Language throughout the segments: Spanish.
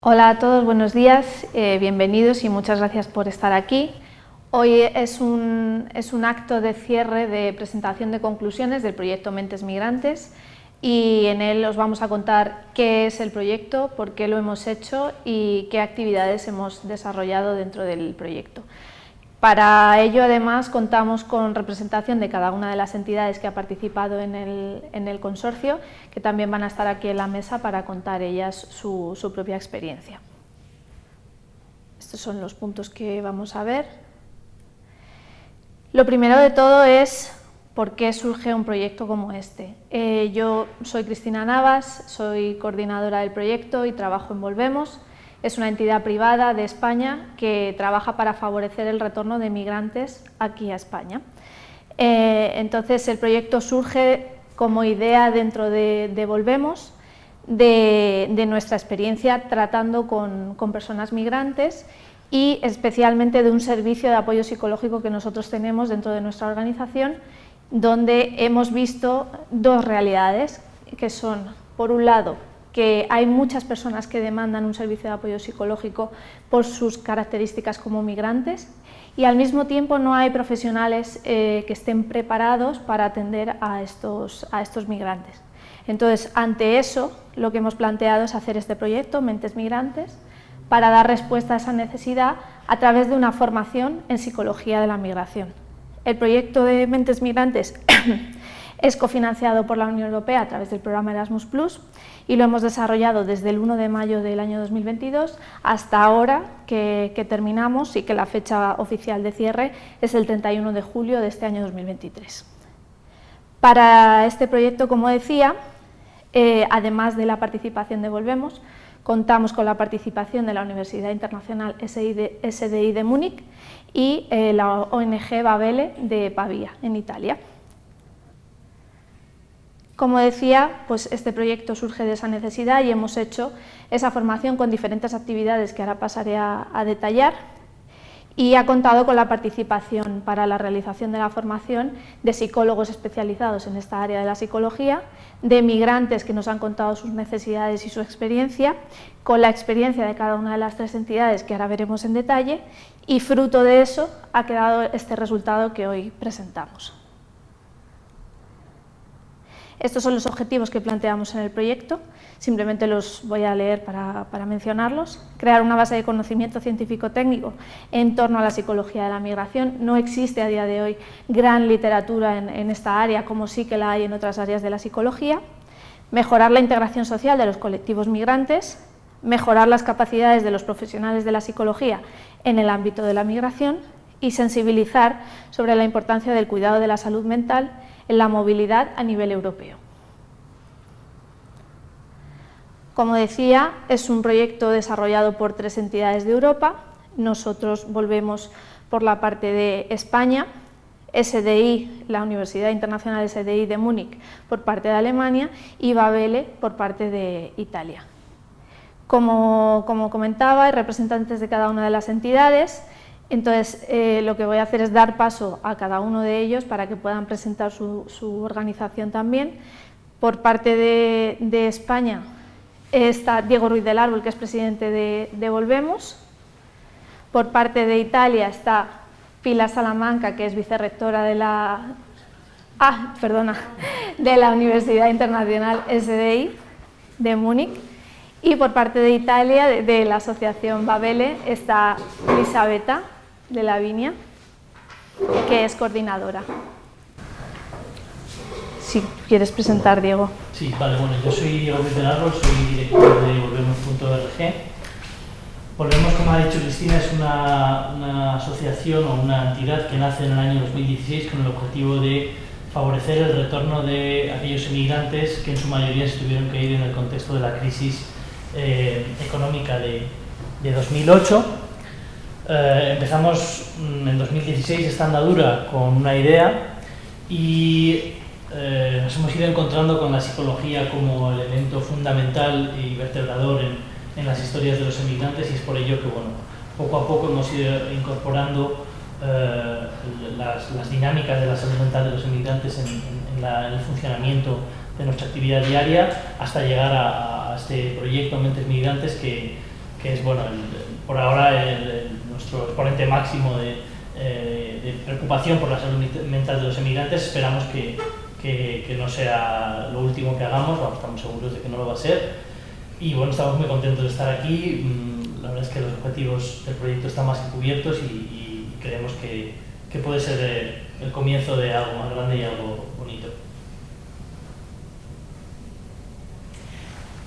Hola a todos, buenos días, bienvenidos y muchas gracias por estar aquí. Hoy es un acto de cierre de presentación de conclusiones del proyecto Mentes Migrantes y en él os vamos a contar qué es el proyecto, por qué lo hemos hecho y qué actividades hemos desarrollado dentro del proyecto. Para ello, además, contamos con representación de cada una de las entidades que ha participado en el consorcio, que también van a estar aquí en la mesa para contar ellas su propia experiencia. Estos son los puntos que vamos a ver. Lo primero de todo es por qué surge un proyecto como este. Yo soy Cristina Navas, soy coordinadora del proyecto y trabajo en Volvemos. Es una entidad privada de España que trabaja para favorecer el retorno de migrantes aquí a España. Entonces el proyecto surge como idea dentro de Volvemos, de nuestra experiencia tratando con personas migrantes y especialmente de un servicio de apoyo psicológico que nosotros tenemos dentro de nuestra organización, donde hemos visto dos realidades, que son, por un lado, que hay muchas personas que demandan un servicio de apoyo psicológico por sus características como migrantes y al mismo tiempo no hay profesionales que estén preparados para atender a estos migrantes. Entonces, ante eso, lo que hemos planteado es hacer este proyecto, Mentes Migrantes, para dar respuesta a esa necesidad a través de una formación en psicología de la migración. El proyecto de Mentes Migrantes es cofinanciado por la Unión Europea a través del programa Erasmus+ y lo hemos desarrollado desde el 1 de mayo del año 2022 hasta ahora que terminamos y que la fecha oficial de cierre es el 31 de julio de este año 2023. Para este proyecto, como decía, además de la participación de Volvemos, contamos con la participación de la Universidad Internacional SDI de Múnich y la ONG Babele de Pavia, en Italia. Como decía, pues este proyecto surge de esa necesidad y hemos hecho esa formación con diferentes actividades que ahora pasaré a detallar y ha contado con la participación para la realización de la formación de psicólogos especializados en esta área de la psicología, de migrantes que nos han contado sus necesidades y su experiencia, con la experiencia de cada una de las tres entidades que ahora veremos en detalle y fruto de eso ha quedado este resultado que hoy presentamos. Estos son los objetivos que planteamos en el proyecto, simplemente los voy a leer para mencionarlos. Crear una base de conocimiento científico-técnico en torno a la psicología de la migración. No existe a día de hoy gran literatura en esta área, como sí que la hay en otras áreas de la psicología. Mejorar la integración social de los colectivos migrantes. Mejorar las capacidades de los profesionales de la psicología en el ámbito de la migración. Y sensibilizar sobre la importancia del cuidado de la salud mental en la movilidad a nivel europeo. Como decía, es un proyecto desarrollado por 3 entidades de Europa. Nosotros Volvemos por la parte de España, SDI, la Universidad Internacional SDI de Múnich, por parte de Alemania y Babele por parte de Italia. Como comentaba, hay representantes de cada una de las entidades. Entonces, lo que voy a hacer es dar paso a cada uno de ellos para que puedan presentar su organización también. Por parte de España está Diego Ruiz del Árbol, que es presidente de Volvemos. Por parte de Italia está Pilar Salamanca, que es vicerrectora de la Universidad Internacional SDI de Múnich. Y por parte de Italia, de la asociación Babele, está Elisabetta de la Viña, que es coordinadora. Si quieres presentar, Diego. Sí, vale, bueno, yo soy Diego Ruiz del Árbol, soy director de Volvemos.org. Volvemos, como ha dicho Cristina, es una asociación o una entidad que nace en el año 2016 con el objetivo de favorecer el retorno de aquellos emigrantes que en su mayoría se tuvieron que ir en el contexto de la crisis económica de 2008. Empezamos en 2016 esta andadura con una idea y nos hemos ido encontrando con la psicología como elemento fundamental y vertebrador en las historias de los emigrantes y es por ello que poco a poco hemos ido incorporando las dinámicas de la salud mental de los emigrantes en el funcionamiento de nuestra actividad diaria hasta llegar a este proyecto Mentes Migrantes que que es bueno, por ahora nuestro exponente máximo de preocupación por la salud mental de los emigrantes. Esperamos que no sea lo último que hagamos, estamos seguros de que no lo va a ser. Y bueno, estamos muy contentos de estar aquí. La verdad es que los objetivos del proyecto están más que cubiertos y creemos que puede ser el comienzo de algo más grande y algo bonito.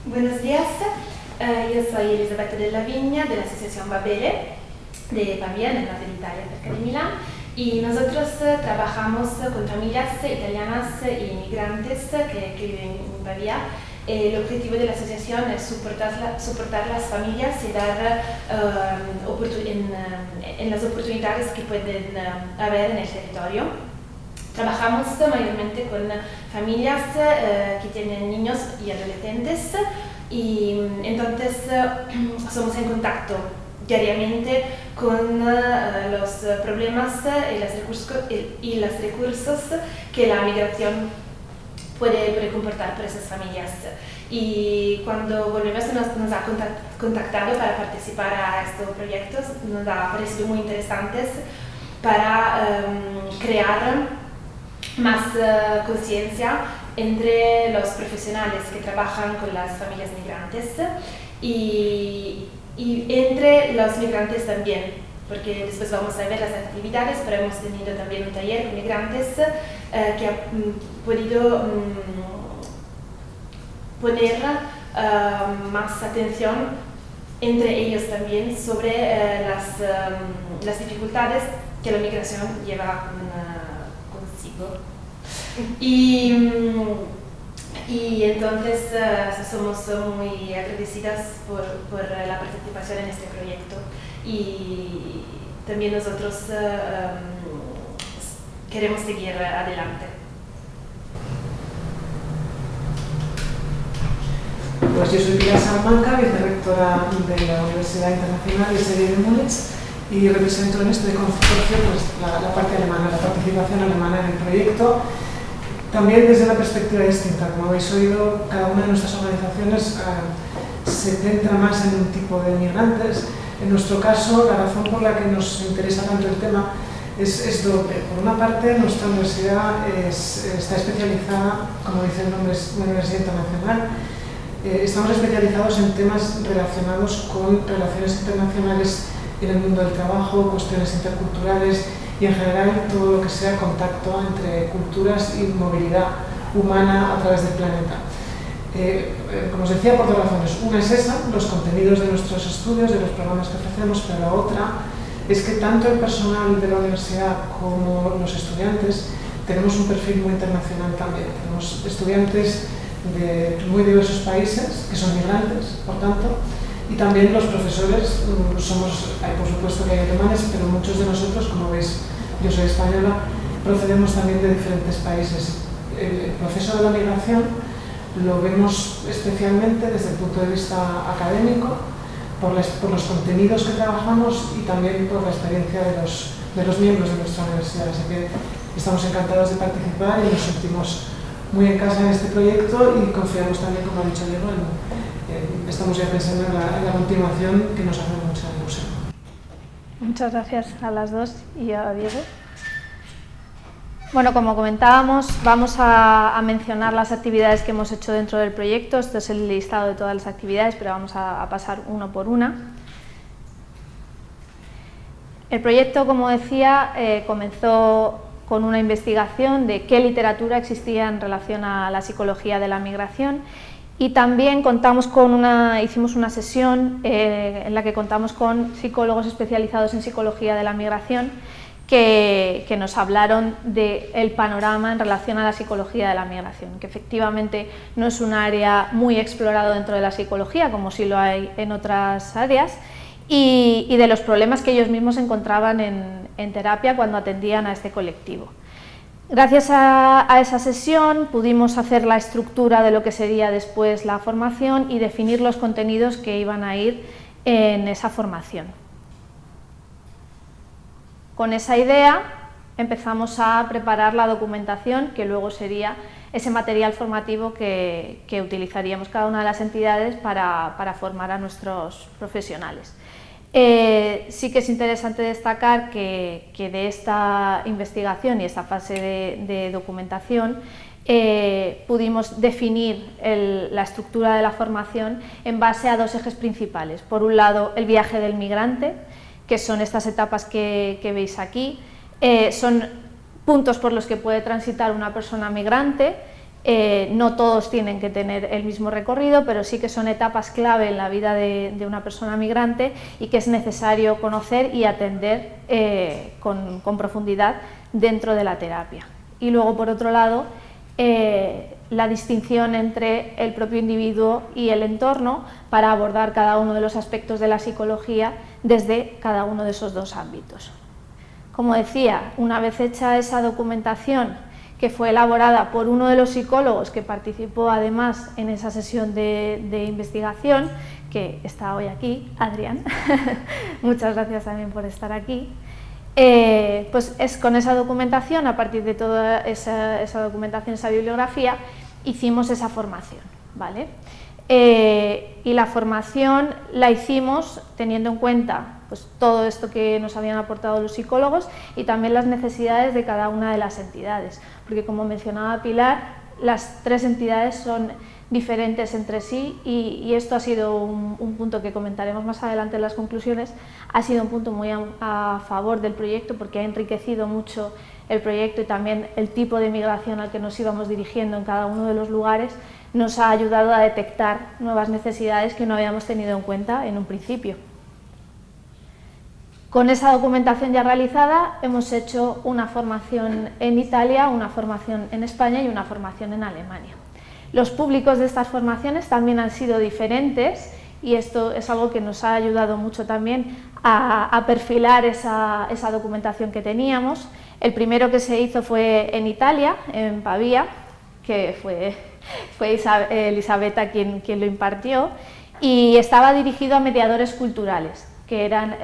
Buenos días, yo soy Elisabetta Della Vigna de la Asociación Babele de Pavia, en el norte de Italia, cerca de Milán, y nosotros trabajamos con familias italianas e inmigrantes que viven en Pavia. El objetivo de la asociación es soportar las familias y dar en las oportunidades que pueden haber en el territorio. Trabajamos mayormente con familias que tienen niños y adolescentes y entonces somos en contacto diariamente con los problemas y los recursos que la migración puede comportar para esas familias. Y cuando Volvemos nos ha contactado para participar a estos proyectos, nos ha parecido muy interesantes para crear más conciencia entre los profesionales que trabajan con las familias migrantes y entre los migrantes también, porque después vamos a ver las actividades, pero hemos tenido también un taller con migrantes que ha podido poner más atención entre ellos también sobre las dificultades que la migración lleva consigo. Y entonces somos muy agradecidas por la participación en este proyecto y también nosotros queremos seguir adelante. Pues yo soy Pilar Salamanca, vicerrectora de la Universidad Internacional de Múnich, y represento en este consorcio pues, la parte alemana, la participación alemana en el proyecto, también desde una perspectiva distinta. Como habéis oído, cada una de nuestras organizaciones se centra más en un tipo de migrantes. En nuestro caso, la razón por la que nos interesa tanto el tema es doble. Por una parte, nuestra universidad está especializada, como dice el nombre, es una universidad internacional. Estamos especializados en temas relacionados con relaciones internacionales en el mundo del trabajo, cuestiones interculturales y en general todo lo que sea contacto entre culturas y movilidad humana a través del planeta. Como os decía, por dos razones. Una es esa, los contenidos de nuestros estudios, de los programas que ofrecemos, pero la otra es que tanto el personal de la universidad como los estudiantes tenemos un perfil muy internacional también. Tenemos estudiantes de muy diversos países, que son migrantes, por tanto, y también los profesores, por supuesto que hay alemanes, pero muchos de nosotros, como veis, yo soy española, procedemos también de diferentes países. El proceso de la migración lo vemos especialmente desde el punto de vista académico, por los contenidos que trabajamos y también por la experiencia de los miembros de nuestra universidad. Así que estamos encantados de participar y nos sentimos muy en casa en este proyecto y confiamos también, como ha dicho Diego, estamos ya pensando en la continuación, que nos hace mucha ilusión. Muchas gracias a las dos y a Diego. Bueno, como comentábamos, vamos a mencionar las actividades que hemos hecho dentro del proyecto. Este es el listado de todas las actividades, pero vamos a pasar uno por una. El proyecto, como decía, comenzó con una investigación de qué literatura existía en relación a la psicología de la migración y también hicimos una sesión en la que contamos con psicólogos especializados en psicología de la migración que nos hablaron del panorama en relación a la psicología de la migración, que efectivamente no es un área muy explorado dentro de la psicología, como sí lo hay en otras áreas, y de los problemas que ellos mismos encontraban en terapia cuando atendían a este colectivo. Gracias a esa sesión pudimos hacer la estructura de lo que sería después la formación y definir los contenidos que iban a ir en esa formación. Con esa idea empezamos a preparar la documentación, que luego sería ese material formativo que utilizaríamos cada una de las entidades para formar a nuestros profesionales. Sí que es interesante destacar que de esta investigación y esta fase de documentación pudimos definir la estructura de la formación en base a dos ejes principales. Por un lado, el viaje del migrante, que son estas etapas que veis aquí. Son puntos por los que puede transitar una persona migrante. No todos tienen que tener el mismo recorrido, pero sí que son etapas clave en la vida de una persona migrante y que es necesario conocer y atender con profundidad dentro de la terapia. Y luego, por otro lado, la distinción entre el propio individuo y el entorno para abordar cada uno de los aspectos de la psicología desde cada uno de esos dos ámbitos. Como decía, una vez hecha esa documentación, que fue elaborada por uno de los psicólogos que participó además en esa sesión de investigación, que está hoy aquí, Adrián, muchas gracias también por estar aquí, pues es con esa documentación, a partir de toda esa documentación, esa bibliografía, hicimos esa formación, ¿vale? Y la formación la hicimos teniendo en cuenta pues, todo esto que nos habían aportado los psicólogos y también las necesidades de cada una de las entidades, porque como mencionaba Pilar, las tres entidades son diferentes entre sí y esto ha sido un punto que comentaremos más adelante en las conclusiones, ha sido un punto muy a favor del proyecto porque ha enriquecido mucho el proyecto y también el tipo de migración al que nos íbamos dirigiendo en cada uno de los lugares nos ha ayudado a detectar nuevas necesidades que no habíamos tenido en cuenta en un principio. Con esa documentación ya realizada hemos hecho una formación en Italia, una formación en España y una formación en Alemania. Los públicos de estas formaciones también han sido diferentes y esto es algo que nos ha ayudado mucho también a perfilar esa documentación que teníamos. El primero que se hizo fue en Italia, en Pavía, que fue Elisabetta quien lo impartió, y estaba dirigido a mediadores culturales, que eran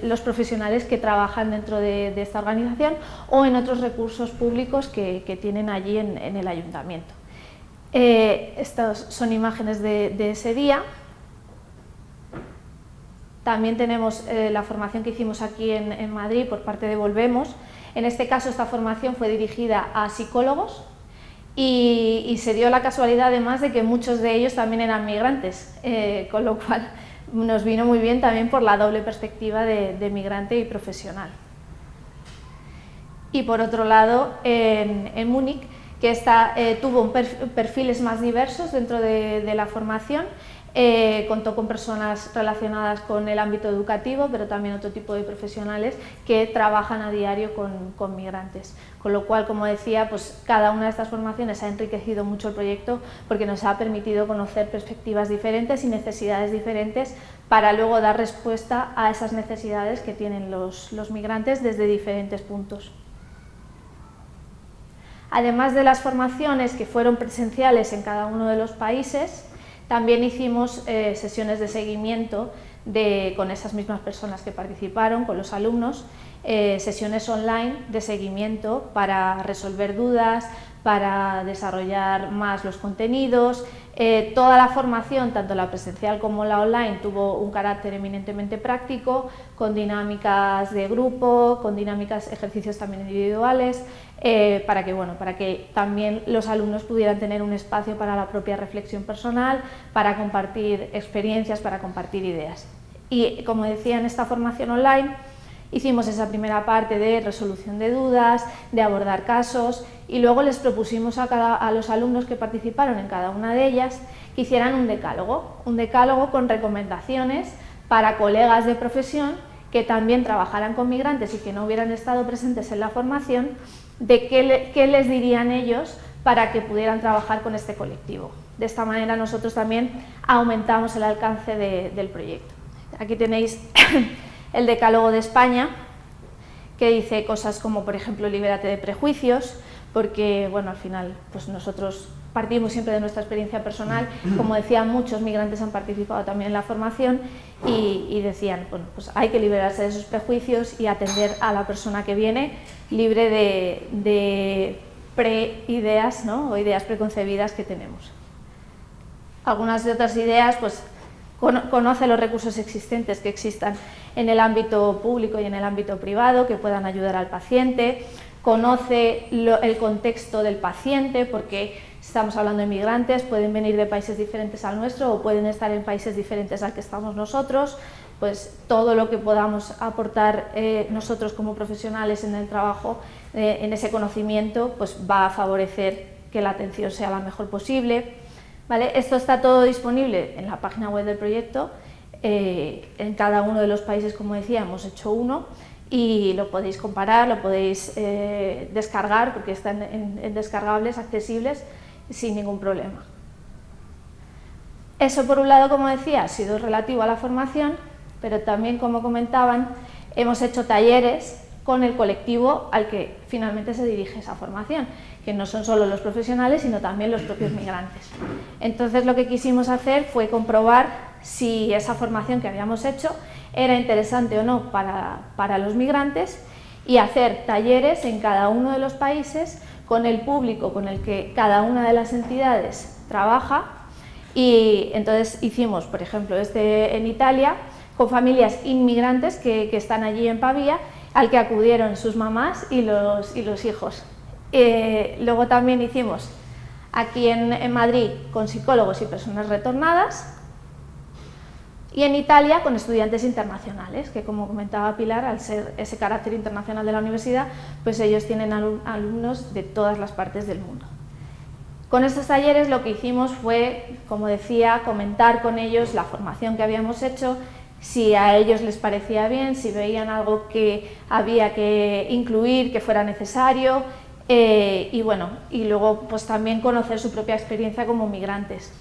los profesionales que trabajan dentro de esta organización o en otros recursos públicos que tienen allí en el ayuntamiento. Estas son imágenes de ese día. También tenemos la formación que hicimos aquí en Madrid por parte de Volvemos. En este caso esta formación fue dirigida a psicólogos y se dio la casualidad además de que muchos de ellos también eran migrantes, con lo cual nos vino muy bien también por la doble perspectiva de migrante y profesional. Y por otro lado, en Múnich, que tuvo perfiles más diversos dentro de la formación, contó con personas relacionadas con el ámbito educativo, pero también otro tipo de profesionales que trabajan a diario con migrantes. Con lo cual, como decía, pues cada una de estas formaciones ha enriquecido mucho el proyecto porque nos ha permitido conocer perspectivas diferentes y necesidades diferentes para luego dar respuesta a esas necesidades que tienen los migrantes desde diferentes puntos. Además de las formaciones que fueron presenciales en cada uno de los países, también hicimos sesiones de seguimiento con esas mismas personas que participaron, con los alumnos, sesiones online de seguimiento para resolver dudas, para desarrollar más los contenidos. Toda la formación, tanto la presencial como la online, tuvo un carácter eminentemente práctico, con dinámicas de grupo, con dinámicas, ejercicios también individuales, para que también los alumnos pudieran tener un espacio para la propia reflexión personal, para compartir experiencias, para compartir ideas. Y como decía, en esta formación online hicimos esa primera parte de resolución de dudas, de abordar casos, y luego les propusimos a los alumnos que participaron en cada una de ellas que hicieran un decálogo con recomendaciones para colegas de profesión que también trabajaran con migrantes y que no hubieran estado presentes en la formación, de qué les dirían ellos para que pudieran trabajar con este colectivo. De esta manera nosotros también aumentamos el alcance del proyecto. Aquí tenéis el decálogo de España, que dice cosas como, por ejemplo, libérate de prejuicios, porque bueno, al final pues nosotros partimos siempre de nuestra experiencia personal. Como decía, muchos migrantes han participado también en la formación y decían, bueno, pues hay que liberarse de esos prejuicios y atender a la persona que viene libre de pre-ideas, ¿no? O ideas preconcebidas que tenemos. Algunas de otras ideas, pues conoce los recursos existentes que existan en el ámbito público y en el ámbito privado que puedan ayudar al paciente, conoce el contexto del paciente, porque estamos hablando de migrantes, pueden venir de países diferentes al nuestro o pueden estar en países diferentes al que estamos nosotros, pues todo lo que podamos aportar nosotros como profesionales en el trabajo, en ese conocimiento, pues va a favorecer que la atención sea la mejor posible. ¿Vale? Esto está todo disponible en la página web del proyecto, en cada uno de los países, como decía, hemos hecho uno y lo podéis comparar, lo podéis descargar, porque están en descargables, accesibles, sin ningún problema. Eso, por un lado, como decía, ha sido relativo a la formación, pero también, como comentaban, hemos hecho talleres con el colectivo al que finalmente se dirige esa formación, que no son solo los profesionales, sino también los propios migrantes. Entonces, lo que quisimos hacer fue comprobar si esa formación que habíamos hecho era interesante o no para los migrantes y hacer talleres en cada uno de los países con el público con el que cada una de las entidades trabaja. Y entonces hicimos, por ejemplo, en Italia, con familias inmigrantes que están allí en Pavía, al que acudieron sus mamás y los hijos. Luego también hicimos aquí en Madrid con psicólogos y personas retornadas, y en Italia con estudiantes internacionales, que, como comentaba Pilar, al ser ese carácter internacional de la universidad, pues ellos tienen alumnos de todas las partes del mundo. Con estos talleres lo que hicimos fue, como decía, comentar con ellos la formación que habíamos hecho, si a ellos les parecía bien, si veían algo que había que incluir, que fuera necesario, y bueno, y luego pues también conocer su propia experiencia como migrantes.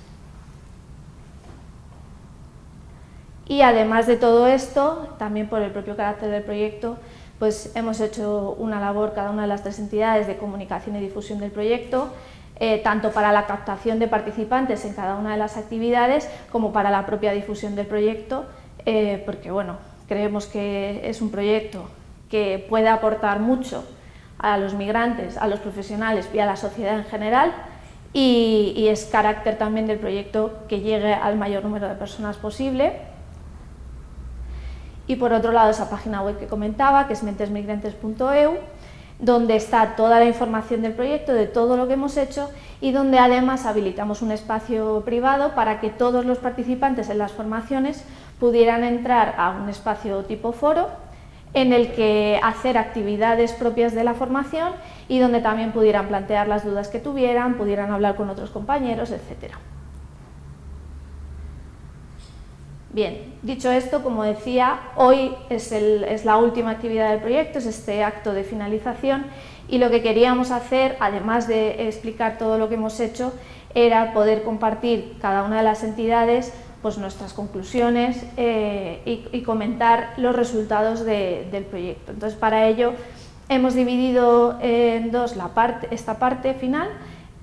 Y además de todo esto, también por el propio carácter del proyecto, pues hemos hecho una labor, cada una de las 3 entidades, de comunicación y difusión del proyecto, tanto para la captación de participantes en cada una de las actividades, como para la propia difusión del proyecto, porque bueno, creemos que es un proyecto que puede aportar mucho a los migrantes, a los profesionales y a la sociedad en general, y es carácter también del proyecto que llegue al mayor número de personas posible. Y por otro lado, esa página web que comentaba, que es mentesmigrantes.eu, donde está toda la información del proyecto, de todo lo que hemos hecho, y donde además habilitamos un espacio privado para que todos los participantes en las formaciones pudieran entrar a un espacio tipo foro, en el que hacer actividades propias de la formación y donde también pudieran plantear las dudas que tuvieran, pudieran hablar con otros compañeros, etc. Bien, dicho esto, como decía, hoy es la última actividad del proyecto, es este acto de finalización, y lo que queríamos hacer, además de explicar todo lo que hemos hecho, era poder compartir cada una de las entidades pues nuestras conclusiones y comentar los resultados del proyecto. Entonces, para ello hemos dividido en dos esta parte final,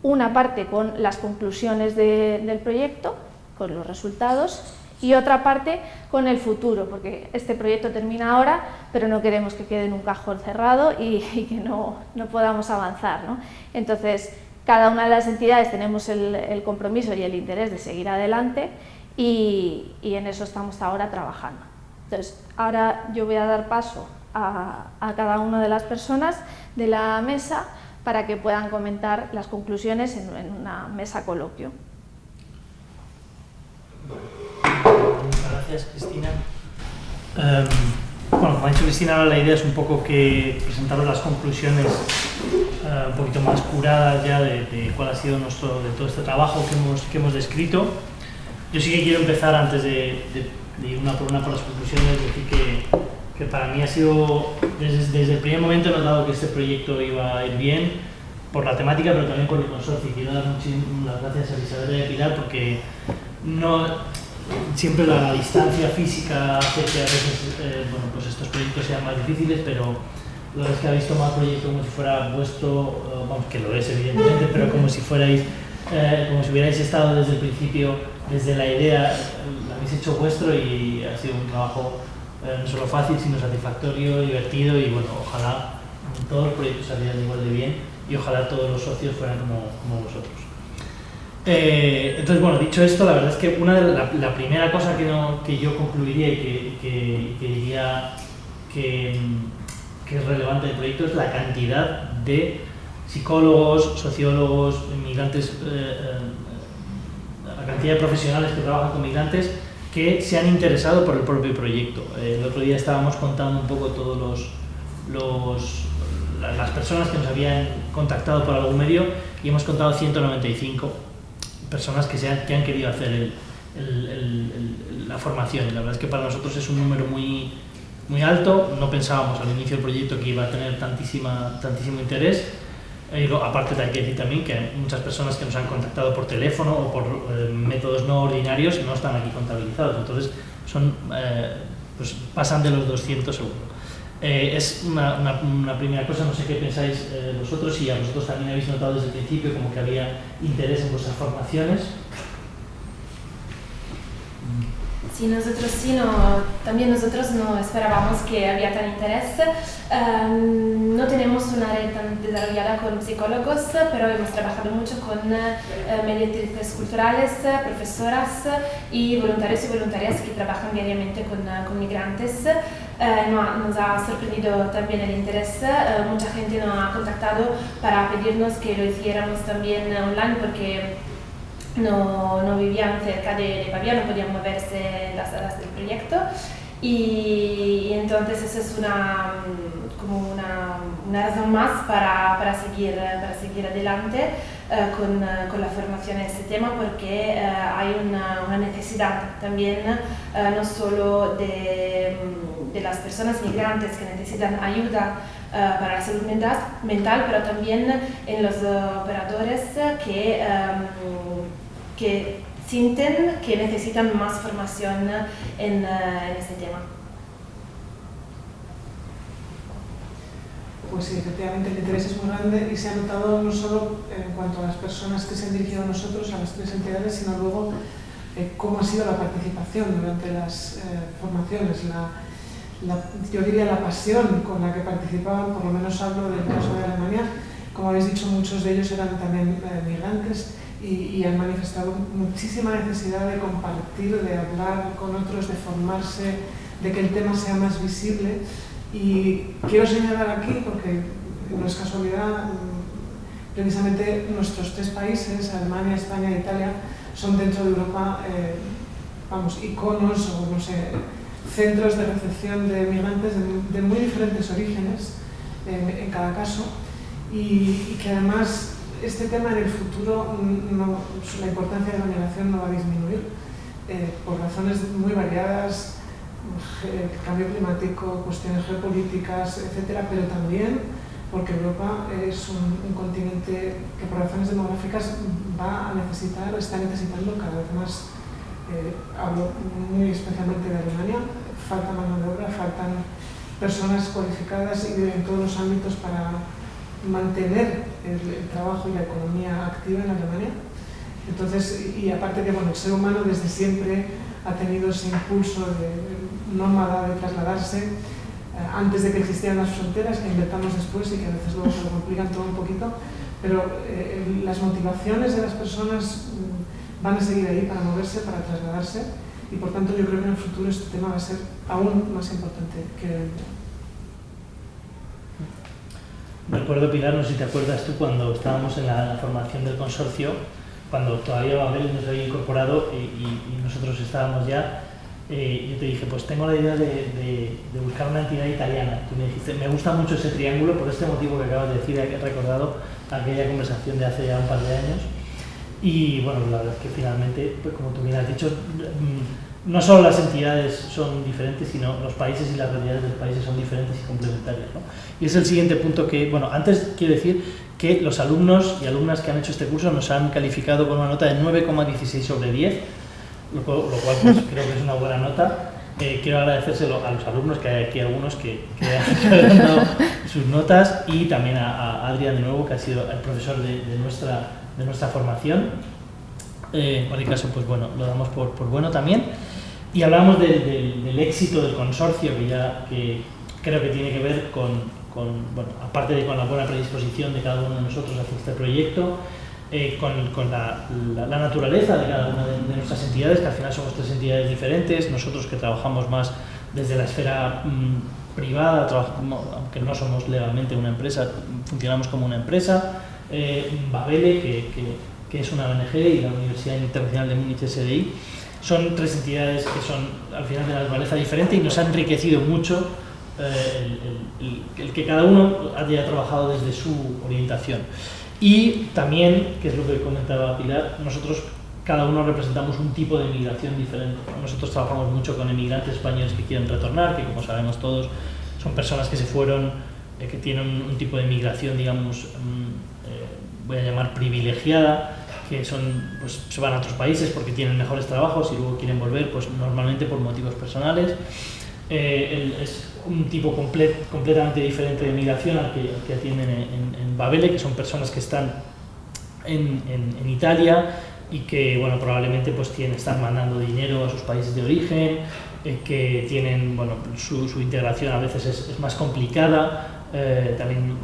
una parte con las conclusiones del proyecto, con los resultados, y otra parte con el futuro, porque este proyecto termina ahora, pero no queremos que quede en un cajón cerrado y que no podamos avanzar, ¿no? Entonces, cada una de las entidades tenemos el compromiso y el interés de seguir adelante, y en eso estamos ahora trabajando. Entonces, ahora yo voy a dar paso a cada una de las personas de la mesa para que puedan comentar las conclusiones en una mesa coloquio. Muchas gracias, Cristina. Bueno, como ha dicho Cristina, ahora la idea es un poco que presentaros las conclusiones un poquito más curadas ya de cuál ha sido de todo este trabajo que hemos descrito. Yo sí que quiero empezar, antes de ir una por las conclusiones, decir que para mí ha sido, desde el primer momento he notado que este proyecto iba a ir bien, por la temática, pero también por el consorcio. Quiero dar muchísimas gracias a Isabel y a Pilar, porque siempre la distancia física hace que a veces pues estos proyectos sean más difíciles, pero la verdad es que habéis tomado el proyecto como si fuera vuestro, vamos, que lo es evidentemente, pero como si fuerais como si hubierais estado desde el principio, desde la idea, lo habéis hecho vuestro y ha sido un trabajo no solo fácil, sino satisfactorio, divertido y bueno, ojalá todos los proyectos salieran igual de bien y ojalá todos los socios fueran como vosotros. Entonces, bueno, dicho esto, la verdad es que la primera cosa que yo concluiría y que diría que es relevante del proyecto es la cantidad de psicólogos, sociólogos, migrantes, la cantidad de profesionales que trabajan con migrantes que se han interesado por el propio proyecto. El otro día estábamos contando un poco todos las personas que nos habían contactado por algún medio y hemos contado 195 personas que han querido hacer la formación. La verdad es que para nosotros es un número muy alto. No pensábamos al inicio del proyecto que iba a tener tantísimo interés. Aparte hay que decir también que muchas personas que nos han contactado por teléfono o por métodos no ordinarios no están aquí contabilizados, entonces pues pasan de los 200 seguro. Es una primera cosa, no sé qué pensáis vosotros, si a vosotros también habéis notado desde el principio como que había interés en vuestras formaciones. Sí, también nosotros no esperábamos que había tan interés. No tenemos una red tan desarrollada con psicólogos, pero hemos trabajado mucho con mediatrices culturales, profesoras y voluntarios y voluntarias que trabajan diariamente con migrantes. Nos ha sorprendido también el interés. Mucha gente nos ha contactado para pedirnos que lo hiciéramos también online porque no vivían cerca de Pavía, no podían moverse en las salas del proyecto y entonces esa es como una razón más para seguir adelante con la formación en este tema porque hay una necesidad también no solo de las personas migrantes que necesitan ayuda para la salud mental, pero también en los operadores que sienten que necesitan más formación en este tema. Pues sí, efectivamente el interés es muy grande y se ha notado no solo en cuanto a las personas que se han dirigido a nosotros, a las tres entidades, sino luego cómo ha sido la participación durante las formaciones, yo diría la pasión con la que participaban, por lo menos hablo del caso de Alemania. Como habéis dicho, muchos de ellos eran también migrantes y han manifestado muchísima necesidad de compartir, de hablar con otros, de formarse, de que el tema sea más visible. Y quiero señalar aquí, porque no es casualidad, precisamente nuestros tres países, Alemania, España e Italia, son dentro de Europa, iconos o no sé, centros de recepción de migrantes de muy diferentes orígenes en cada caso y que además este tema en el futuro, la importancia de la migración no va a disminuir por razones muy variadas, cambio climático, cuestiones geopolíticas, etcétera, pero también porque Europa es un continente que por razones demográficas está necesitando cada vez más, hablo muy especialmente de Alemania, falta mano de obra, faltan personas cualificadas y en todos los ámbitos para mantener el trabajo y la economía activa en Alemania. Entonces, y aparte que el ser humano desde siempre ha tenido ese impulso nómada de trasladarse antes de que existieran las fronteras, que inventamos después y que a veces luego se lo complican todo un poquito, pero las motivaciones de las personas van a seguir ahí para moverse, para trasladarse y por tanto yo creo que en el futuro este tema va a ser aún más importante que hoy en día. Recuerdo, Pilar, no sé si te acuerdas tú cuando estábamos en la formación del consorcio, cuando todavía Babel nos había incorporado y nosotros estábamos ya, yo te dije, pues tengo la idea de buscar una entidad italiana. Tú me dijiste, me gusta mucho ese triángulo por este motivo que acabas de decir, he recordado aquella conversación de hace ya un par de años. Y bueno, la verdad es que finalmente, pues como tú bien has dicho, no solo las entidades son diferentes, sino los países y las realidades de los países son diferentes y complementarias, ¿no? Y es el siguiente punto que, bueno, antes quiero decir que los alumnos y alumnas que han hecho este curso nos han calificado con una nota de 9,16 sobre 10, lo cual pues, creo que es una buena nota. Quiero agradecérselo a los alumnos, que hay aquí algunos que han dado sus notas, y también a Adrián de nuevo, que ha sido el profesor de nuestra nuestra formación. En cualquier caso, pues bueno, lo damos por bueno también. Y hablamos del éxito del consorcio, que creo que tiene que ver bueno, aparte de con la buena predisposición de cada uno de nosotros hacia este proyecto, con la naturaleza de cada una de nuestras entidades, que al final somos 3 entidades diferentes. Nosotros que trabajamos más desde la esfera privada, aunque no somos legalmente una empresa, funcionamos como una empresa. Babele, que es una ONG, y la Universidad Internacional de Múnich, SDI, son 3 entidades que son al final de la naturaleza diferente y nos ha enriquecido mucho el que cada uno haya trabajado desde su orientación. Y también, que es lo que comentaba Pilar, nosotros cada uno representamos un tipo de migración diferente. Nosotros trabajamos mucho con emigrantes españoles que quieren retornar, que como sabemos todos son personas que se fueron, que tienen un tipo de migración, digamos, voy a llamar privilegiada, que pues, se van a otros países porque tienen mejores trabajos y luego quieren volver, pues normalmente por motivos personales. Es un tipo completamente diferente de migración al que atienden en Babele, que son personas que están en Italia y que bueno, probablemente pues, están mandando dinero a sus países de origen, que tienen, bueno, su integración a veces es más complicada. También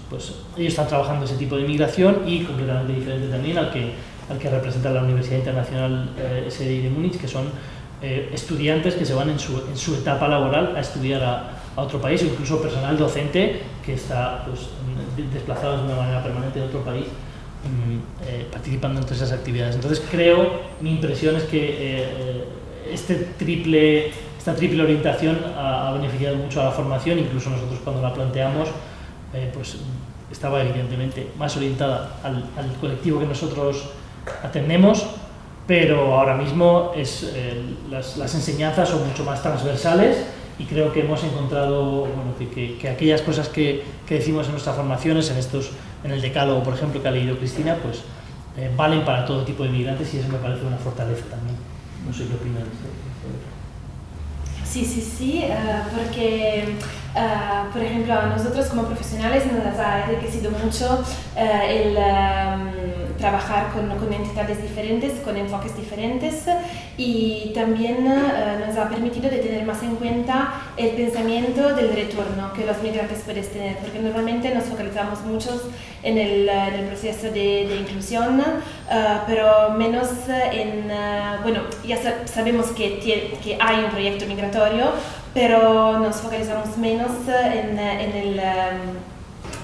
pues ellos están trabajando ese tipo de migración y completamente diferente también al que representa la Universidad Internacional SDI de Múnich, que son estudiantes que se van en su etapa laboral a estudiar a otro país, o incluso personal docente que está pues, desplazado de una manera permanente en otro país, participando en todas esas actividades. Entonces mi impresión es que esta triple orientación ha beneficiado mucho a la formación. Incluso nosotros cuando la planteamos, pues estaba evidentemente más orientada al colectivo que nosotros atendemos, pero ahora mismo las enseñanzas son mucho más transversales y creo que hemos encontrado bueno, que aquellas cosas que decimos en nuestras formaciones, en el decálogo, por ejemplo, que ha leído Cristina, pues valen para todo tipo de migrantes, y eso me parece una fortaleza también. No sé qué opinas de esto. Sí, porque, por ejemplo, a nosotros como profesionales nos ha enriquecido mucho el trabajar con entidades diferentes, con enfoques diferentes, y también nos ha permitido de tener más en cuenta el pensamiento del retorno que los migrantes pueden tener, porque normalmente nos focalizamos mucho en el proceso de inclusión, pero menos bueno, ya sabemos que hay un proyecto migratorio, pero nos focalizamos menos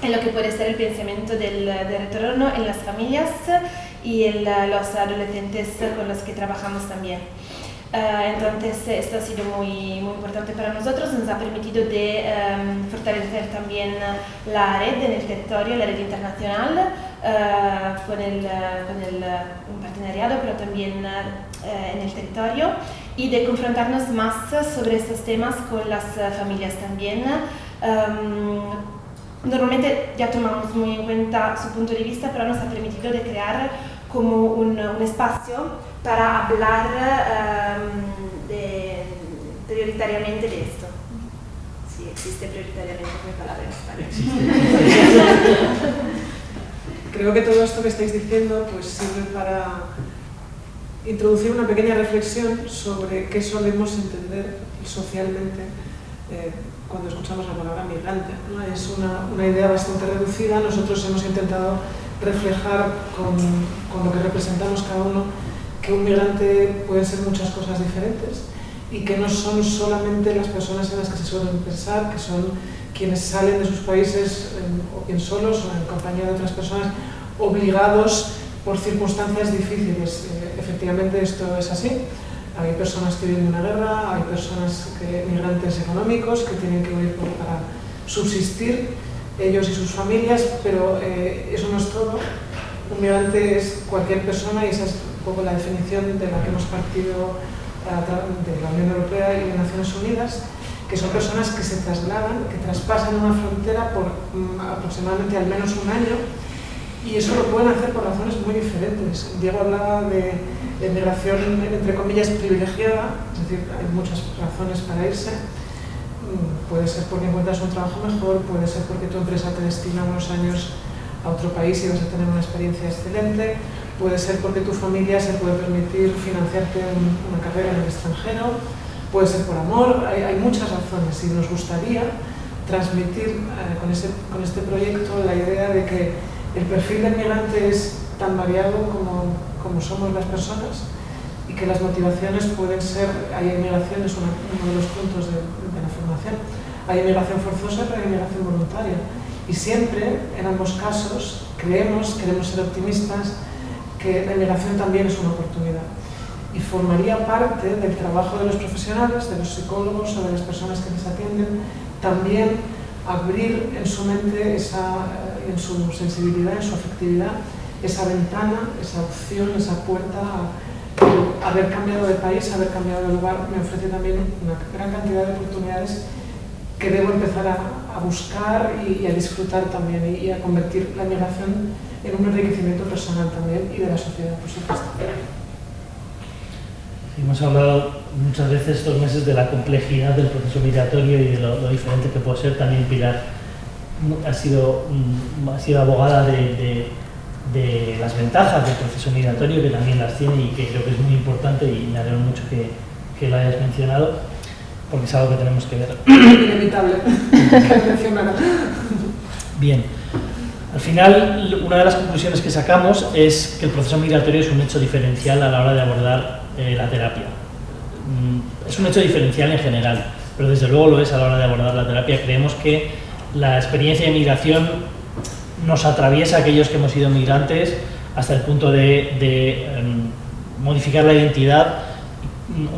en lo que puede ser el pensamiento del retorno en las familias y en los adolescentes con los que trabajamos también. Entonces esto ha sido muy importante para nosotros, nos ha permitido de fortalecer también la red en el territorio, la red internacional, con un partenariado, pero también en el territorio, y de confrontarnos más sobre estos temas con las familias también. Normalmente ya tomamos muy en cuenta su punto de vista, pero nos ha permitido de crear como un espacio para hablar prioritariamente de esto. Sí, existe prioritariamente como palabra. Creo que todo esto que estáis diciendo pues sirve para introducir una pequeña reflexión sobre qué solemos entender socialmente cuando escuchamos la palabra migrante, ¿no? Es una idea bastante reducida. Nosotros hemos intentado reflejar con lo que representamos cada uno que un migrante puede ser muchas cosas diferentes y que no son solamente las personas en las que se suelen pensar, que son quienes salen de sus países o bien solos o en compañía de otras personas, obligados por circunstancias difíciles. Efectivamente esto es así. Hay personas que viven de una guerra, hay personas migrantes económicos que tienen que huir para subsistir, ellos y sus familias, pero eso no es todo. Un migrante es cualquier persona, y esa es un poco la definición de la que hemos partido de la Unión Europea y de Naciones Unidas, que son personas que se trasladan, que traspasan una frontera por aproximadamente al menos un año, y eso lo pueden hacer por razones muy diferentes. Diego hablaba de migración, entre comillas, privilegiada, es decir, hay muchas razones para irse. Puede ser porque encuentras un trabajo mejor, puede ser porque tu empresa te destina unos años a otro país y vas a tener una experiencia excelente, puede ser porque tu familia se puede permitir financiarte una carrera en el extranjero, puede ser por amor, hay muchas razones y nos gustaría transmitir con este proyecto la idea de que el perfil del migrante es tan variado como somos las personas y que las motivaciones pueden ser, hay inmigración, es uno de los puntos de la formación, hay inmigración forzosa pero hay inmigración voluntaria y siempre en ambos casos queremos ser optimistas que la inmigración también es una oportunidad y formaría parte del trabajo de los profesionales, de los psicólogos o de las personas que les atienden, también abrir en su mente, en su sensibilidad, en su afectividad, esa ventana, esa opción, esa puerta. Haber cambiado de país, haber cambiado de lugar, me ofrece también una gran cantidad de oportunidades que debo empezar a buscar y a disfrutar también y a convertir la migración en un enriquecimiento personal también y de la sociedad, por supuesto. Hemos hablado muchas veces estos meses de la complejidad del proceso migratorio y de lo diferente que puede ser. También Pilar ha sido abogada de las ventajas del proceso migratorio, que también las tiene y que creo que es muy importante y me alegro mucho que lo hayas mencionado, porque es algo que tenemos que ver. Inevitable que mencionara. Bien. Al final, una de las conclusiones que sacamos es que el proceso migratorio es un hecho diferencial a la hora de abordar la terapia. Es un hecho diferencial en general, pero desde luego lo es a la hora de abordar la terapia. Creemos que la experiencia de migración nos atraviesa a aquellos que hemos sido migrantes hasta el punto de modificar la identidad,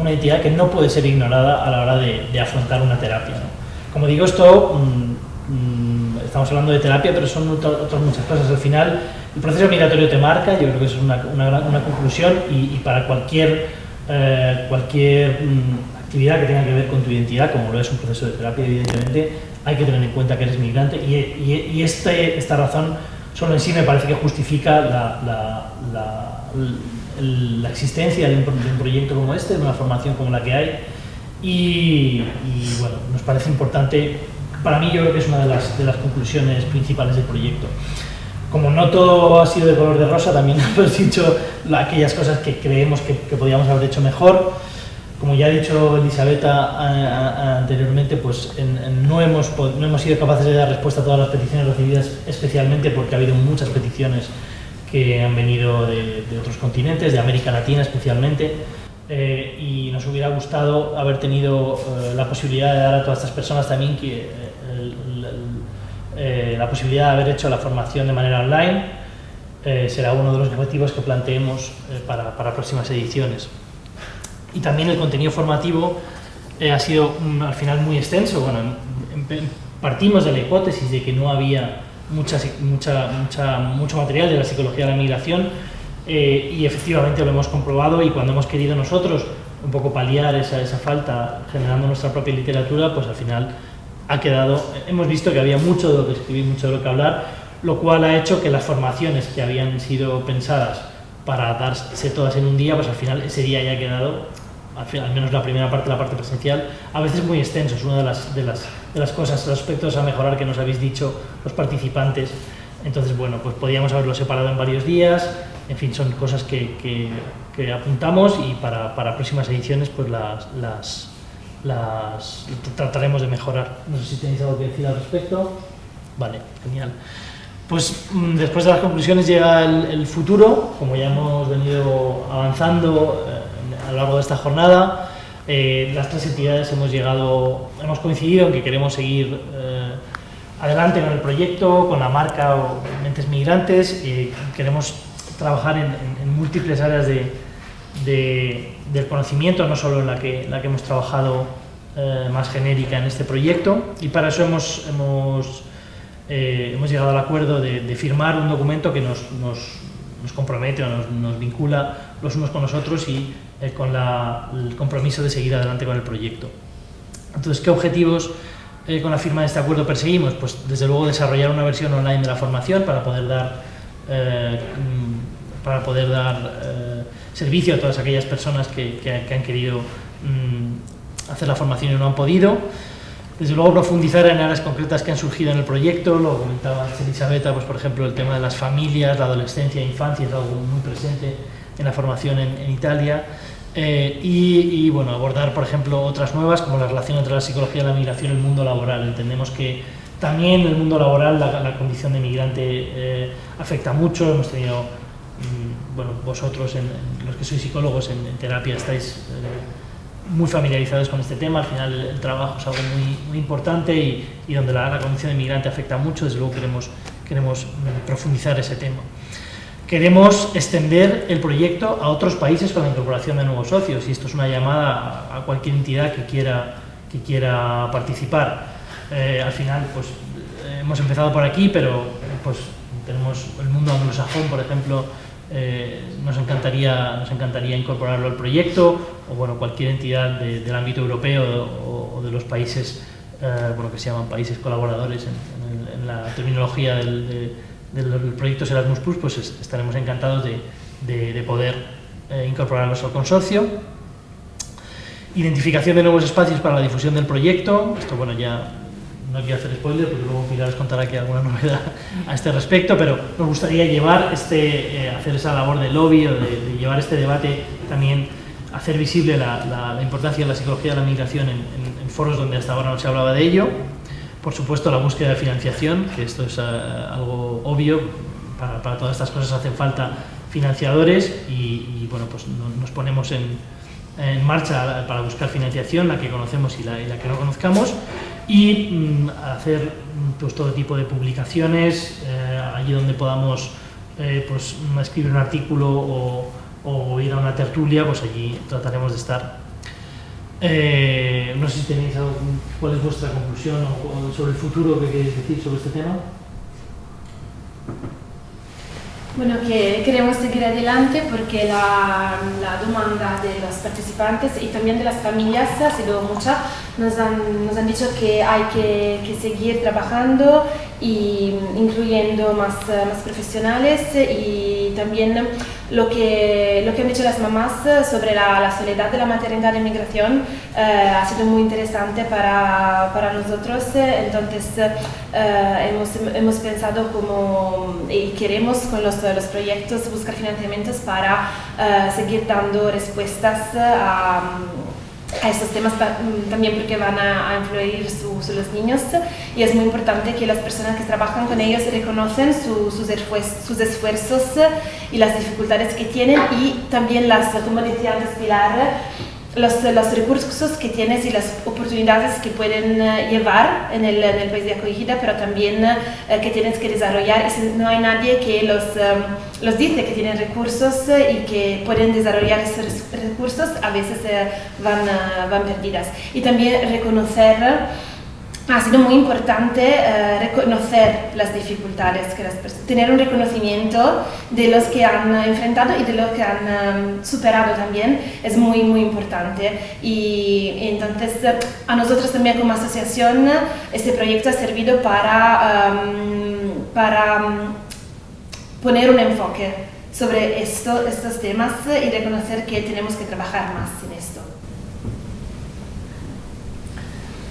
una identidad que no puede ser ignorada a la hora de afrontar una terapia, ¿no? Como digo, esto estamos hablando de terapia, pero son otras muchas cosas. Al final, el proceso migratorio te marca, yo creo que eso es una conclusión, y para cualquier actividad que tenga que ver con tu identidad, como lo es un proceso de terapia, evidentemente, hay que tener en cuenta que eres migrante, y esta razón solo en sí me parece que justifica la existencia de un proyecto como este, de una formación como la que hay, y bueno, nos parece importante. Para mí, yo creo que es una de las conclusiones principales del proyecto. Como no todo ha sido de color de rosa, también hemos dicho aquellas cosas que creemos que podíamos haber hecho mejor. Como ya ha dicho Elisabetta anteriormente, pues no hemos sido capaces de dar respuesta a todas las peticiones recibidas, especialmente porque ha habido muchas peticiones que han venido de otros continentes, de América Latina especialmente. Y nos hubiera gustado haber tenido la posibilidad de dar a todas estas personas también la posibilidad de haber hecho la formación de manera online. Será uno de los objetivos que planteemos para próximas ediciones. Y también el contenido formativo ha sido al final muy extenso. Bueno, partimos de la hipótesis de que no había mucho material de la psicología de la migración, y efectivamente lo hemos comprobado, y cuando hemos querido nosotros un poco paliar esa falta generando nuestra propia literatura, pues al final hemos visto que había mucho de lo que escribir, mucho de lo que hablar, lo cual ha hecho que las formaciones que habían sido pensadas para darse todas en un día, pues al final ese día ya ha quedado, al menos la primera parte, la parte presencial, a veces muy extenso. Es una de las cosas, los aspectos a mejorar que nos habéis dicho los participantes. Entonces, bueno, pues podíamos haberlo separado en varios días. En fin, son cosas que apuntamos, y para próximas ediciones pues las trataremos de mejorar. No sé si tenéis algo que decir al respecto. Vale, genial. Pues después de las conclusiones llega el futuro, como ya hemos venido avanzando a lo largo de esta jornada. Las tres entidades hemos coincidido en que queremos seguir adelante con el proyecto, con la marca Mentes Migrantes. Queremos trabajar en múltiples áreas del conocimiento, no solo en la que hemos trabajado más genérica en este proyecto, y para eso hemos llegado al acuerdo de firmar un documento que nos compromete o nos vincula los unos con los otros, y con el compromiso de seguir adelante con el proyecto. Entonces, ¿qué objetivos con la firma de este acuerdo perseguimos? Pues desde luego desarrollar una versión online de la formación para poder dar servicio a todas aquellas personas que han querido hacer la formación y no han podido. Desde luego profundizar en áreas concretas que han surgido en el proyecto, lo comentaba Elisabetta, pues por ejemplo el tema de las familias, la adolescencia e infancia es algo muy presente en la formación en Italia, y bueno, abordar por ejemplo otras nuevas como la relación entre la psicología de la migración y el mundo laboral. Entendemos que también en el mundo laboral la condición de migrante afecta mucho. Hemos tenido, bueno, vosotros, los que sois psicólogos en terapia, estáis muy familiarizados con este tema. Al final el trabajo es algo muy importante y donde la condición de migrante afecta mucho. Desde luego queremos profundizar ese tema. Queremos extender el proyecto a otros países con la incorporación de nuevos socios, y esto es una llamada a cualquier entidad que quiera participar. Al final, pues hemos empezado por aquí, pero pues tenemos el mundo anglosajón, por ejemplo. Nos encantaría incorporarlo al proyecto, o bueno, cualquier entidad del ámbito europeo o de los países, bueno, que se llaman países colaboradores en la terminología de los proyectos Erasmus+, pues estaremos encantados de poder incorporarlos al consorcio. Identificación de nuevos espacios para la difusión del proyecto. Esto, bueno, ya no quiero hacer spoiler porque luego Pilar os contará que hay alguna novedad a este respecto, pero nos gustaría llevar hacer esa labor de lobby, o de llevar este debate, también hacer visible la importancia de la psicología de la migración en foros donde hasta ahora no se hablaba de ello. Por supuesto, la búsqueda de financiación, que esto es algo obvio. Para todas estas cosas hacen falta financiadores y bueno, pues nos ponemos en marcha para buscar financiación, la que conocemos y la que no conozcamos, y hacer pues todo tipo de publicaciones allí donde podamos, pues escribir un artículo o ir a una tertulia, pues allí trataremos de estar. No sé si tenéis algo, cuál es vuestra conclusión o sobre el futuro que queréis decir sobre este tema. Bueno, que queremos seguir adelante porque la demanda de los participantes y también de las familias ha sido mucha. Nos han dicho que hay que seguir trabajando y incluyendo más profesionales, y también lo que han dicho las mamás sobre la soledad de la maternidad en migración ha sido muy interesante para nosotros. Entonces hemos pensado y queremos con los proyectos buscar financiamientos para seguir dando respuestas a estos temas, también porque van a influir sobre los niños, y es muy importante que las personas que trabajan con ellos reconocen sus esfuerzos y las dificultades que tienen, y también como decía antes Pilar, los recursos que tienes y las oportunidades que pueden llevar en el país de acogida, pero también que tienes que desarrollar. Y si no hay nadie que los dice que tienen recursos y que pueden desarrollar esos recursos, a veces van perdidas. Y también ha sido muy importante reconocer las dificultades que las personas, tener un reconocimiento de los que han enfrentado y de los que han superado también, es muy importante. Y entonces a nosotros también como asociación este proyecto ha servido para poner un enfoque sobre estos temas y reconocer que tenemos que trabajar más en esto.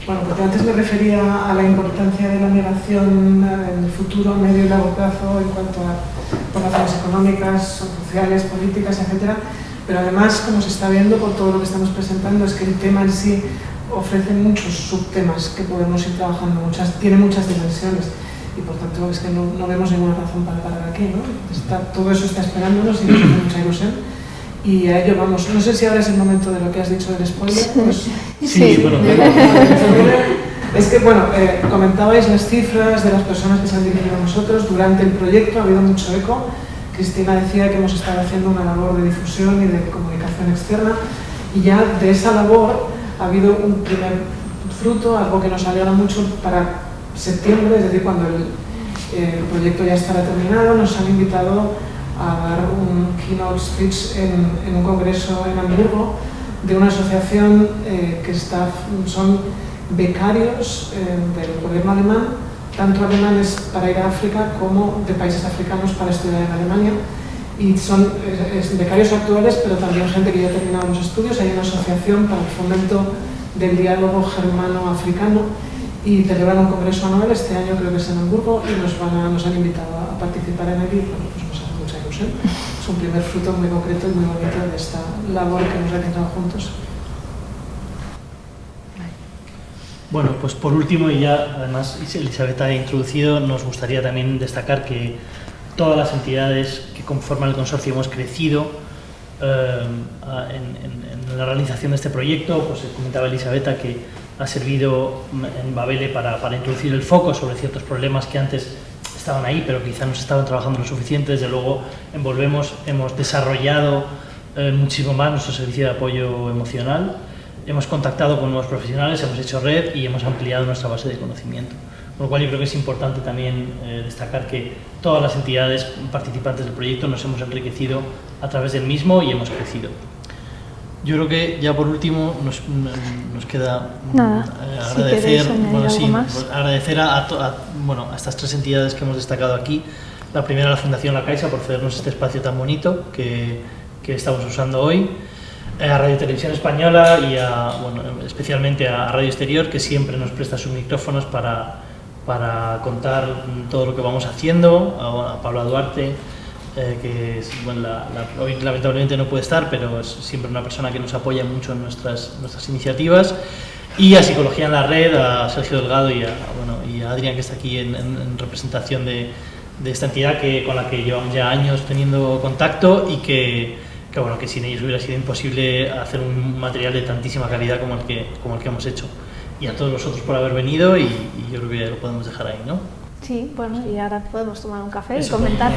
Bueno, porque antes me refería a la importancia de la migración en el futuro, a medio y largo plazo, en cuanto a relaciones económicas, sociales, políticas, etc. Pero además, como se está viendo por todo lo que estamos presentando, es que el tema en sí ofrece muchos subtemas que podemos ir trabajando, tiene muchas dimensiones, y por tanto es que no vemos ninguna razón para parar aquí, ¿no? Todo eso está esperándonos y nos hace mucha ilusión. Y a ello vamos. No sé si ahora es el momento de lo que has dicho del spoiler. Pues, sí, bueno. Es que, bueno, comentabais las cifras de las personas que se han dirigido a nosotros durante el proyecto, ha habido mucho eco. Cristina decía que hemos estado haciendo una labor de difusión y de comunicación externa, y ya de esa labor ha habido un primer fruto, algo que nos alegra mucho para septiembre, es decir, cuando el proyecto ya estará terminado. Nos han invitado a dar un keynote speech en un congreso en Hamburgo de una asociación que son becarios del gobierno alemán, tanto alemanes para ir a África como de países africanos para estudiar en Alemania, y son becarios actuales, pero también gente que ya ha terminado los estudios. Hay una asociación para el fomento del diálogo germano-africano, y celebran un congreso anual, este año creo que es en Hamburgo, y nos han invitado a participar en él y bueno, pues nos hace mucha ilusión. Es un primer fruto muy concreto y muy bonito de esta labor que hemos realizado juntos. Bueno, pues por último, y ya además Elisabeth ha introducido, nos gustaría también destacar que todas las entidades que conforman el consorcio hemos crecido en la realización de este proyecto. Pues comentaba Elisabeth que ha servido en Babele para introducir el foco sobre ciertos problemas que antes estaban ahí, pero quizá no se estaban trabajando lo suficiente. Desde luego, en Volvemos hemos desarrollado muchísimo más nuestro servicio de apoyo emocional. Hemos contactado con nuevos profesionales, hemos hecho red y hemos ampliado nuestra base de conocimiento. Con lo cual yo creo que es importante también destacar que todas las entidades participantes del proyecto nos hemos enriquecido a través del mismo y hemos crecido. Yo creo que ya por último nos queda agradecer, agradecer a estas tres entidades que hemos destacado aquí. La primera, la Fundación La Caixa, por cedernos este espacio tan bonito que estamos usando hoy. A Radio Televisión Española y especialmente a Radio Exterior, que siempre nos presta sus micrófonos para contar todo lo que vamos haciendo. A Paula Duarte, que es, hoy lamentablemente no puede estar, pero es siempre una persona que nos apoya mucho en nuestras iniciativas. Y a Psicología en la Red, a Sergio Delgado y a Adrián, que está aquí en representación de esta entidad con la que llevamos ya años teniendo contacto y que sin ellos hubiera sido imposible hacer un material de tantísima calidad como el que hemos hecho. Y a todos vosotros por haber venido y yo creo que ya lo podemos dejar ahí, ¿no? Sí, bueno, y ahora podemos tomar un café y comentar.